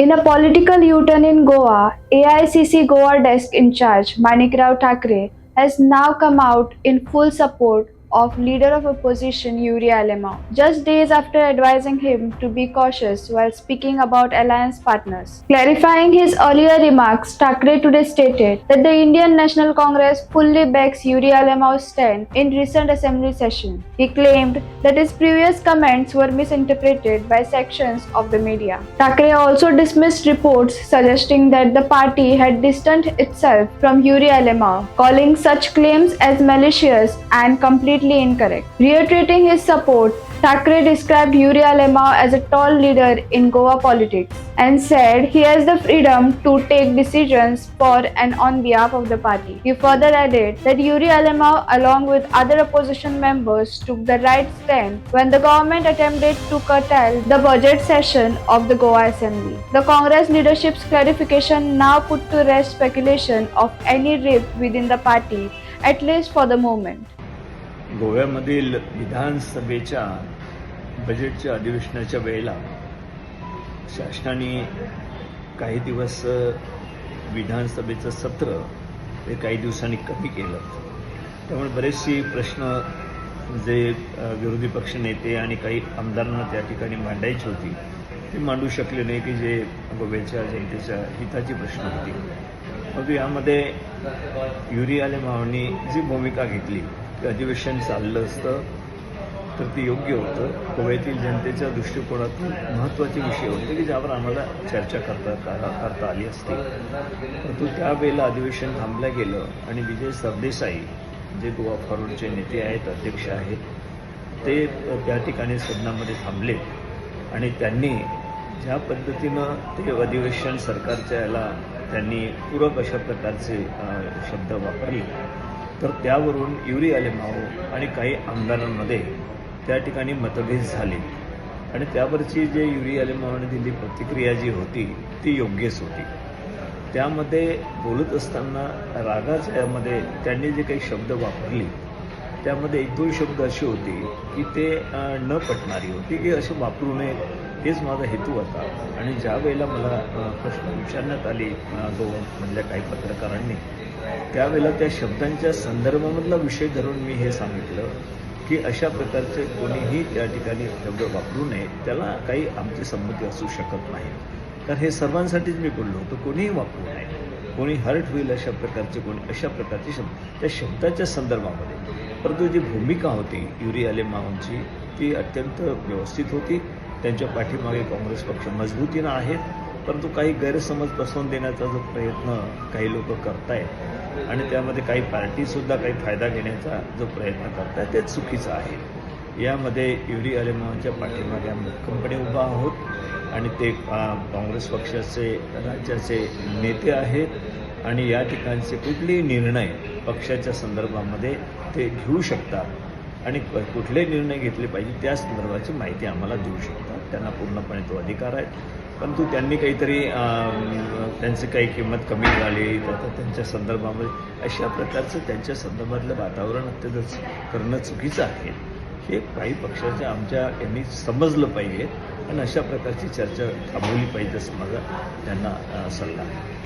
In a political U-turn in Goa, AICC Goa desk in charge Manikrao Thakre has now come out in full support of leader of opposition Yuri Alemao, just days after advising him to be cautious while speaking about alliance partners. Clarifying his earlier remarks, Thakre today stated that the Indian National Congress fully backs Yuri Alemao's stand in recent assembly session. He claimed that his previous comments were misinterpreted by sections of the media. Thakre also dismissed reports suggesting that the party had distanced itself from Yuri Alemao, calling such claims as malicious and completely incorrect. Reiterating his support, Thakre described Yuri Alemao as a tall leader in Goa politics and said he has the freedom to take decisions for and on behalf of the party. He further added that Yuri Alemao, along with other opposition members, took the right stand when the government attempted to curtail the budget session of the Goa Assembly. The Congress leadership's clarification now put to rest speculation of any rift within the party, at least for the moment. गोव्यामधील विधानसभेच्या बजेटच्या अधिवेशनाच्या वेळेला शासनाने काही दिवस विधानसभेचं सत्र हे काही दिवसांनी कमी केलं. त्यामुळे बरेचसे प्रश्न जे विरोधी पक्ष नेते आणि काही आमदारांना त्या ठिकाणी मांडायची होती ते मांडू शकले नाही की जे गोव्याच्या जनतेच्या हिताची प्रश्न होती. मग यामध्ये युरी आलेमावांनी जी भूमिका घेतली की अधिवेशन चाललं असतं तर ते योग्य होतं. गोव्यातील जनतेच्या दृष्टिकोनातून महत्त्वाचे विषय होते की ज्यावर आम्हाला चर्चा करता आली असती. परंतु त्यावेळेला अधिवेशन थांबलं गेलं आणि विजय सरदेसाई जे गोवा फॉरवर्डचे नेते आहेत, अध्यक्ष आहेत, ते त्या ठिकाणी सदनामध्ये थांबले आणि त्यांनी ज्या पद्धतीनं ते अधिवेशन सरकारच्या याला त्यांनी पूरक अशा प्रकारचे शब्द वापरले तर त्यावरून युरी आलेमाओ आणि काही आमदारांमध्ये त्या ठिकाणी मतभेद झाले आणि त्यावरची जे युरी आलेमाओने दिली प्रतिक्रिया जी होती ती योग्यच होती. त्यामध्ये बोलत असताना रागाच्या यामध्ये त्यांनी जे काही शब्द वापरले त्यामध्ये एक दोन शब्द असे होते की ते न पटणारी होती की असे वापरू नये, हेच माझा हेतू होता. आणि ज्या वेळेला मला प्रश्न विचारण्यात आले गोव्यामधल्या काही पत्रकारांनी त्यावेळेला त्या शब्दांच्या संदर्भामधला विषय धरून मी हे सांगितलं की अशा प्रकारचे कोणीही त्या ठिकाणी शब्द वापरू नये, त्याला काही आमची संमती असू शकत नाही. कारण हे सर्वांसाठीच मी बोललो होतो, कोणीही वापरू नये, कोणी हर्ट होईल अशा प्रकारचे शब्द त्या शब्दाच्या संदर्भामध्ये. परंतु जी भूमिका होती युरी आलेमावांची ती अत्यंत व्यवस्थित होती. त्यांच्या पाठीमागे काँग्रेस पक्ष मजबूतीनं आहेत, परंतु काही गैरसमज पसरवून देण्याचा जो प्रयत्न काही लोक करतायत आणि त्यामध्ये काही पार्टीसुद्धा काही फायदा घेण्याचा जो प्रयत्न करतायत ते चुकीचं आहे. यामध्ये युरी आलेमावांच्या पाठीमागे आम्ही भक्कमपणे उभा आहोत आणि ते काँग्रेस पक्षाचे राज्याचे नेते आहेत आणि या ठिकाणचे कुठलेही निर्णय पक्षाच्या संदर्भामध्ये ते घेऊ शकतात आणि कुठले निर्णय घेतले पाहिजे त्या संदर्भाची माहिती आम्हाला देऊ शकतात. त्यांना पूर्णपणे तो अधिकार आहे. परंतु त्यांनी काहीतरी त्यांची काही किंमत कमी झाली तर त्यांच्या संदर्भामध्ये अशा प्रकारचं त्यांच्या संदर्भातलं वातावरण अत्यंत करणं चुकीचं आहे. हे काही पक्षाच्या आमच्या यांनी समजलं पाहिजे आणि अशा प्रकारची चर्चा थांबवली पाहिजे असं माझा त्यांना सल्ला आहे.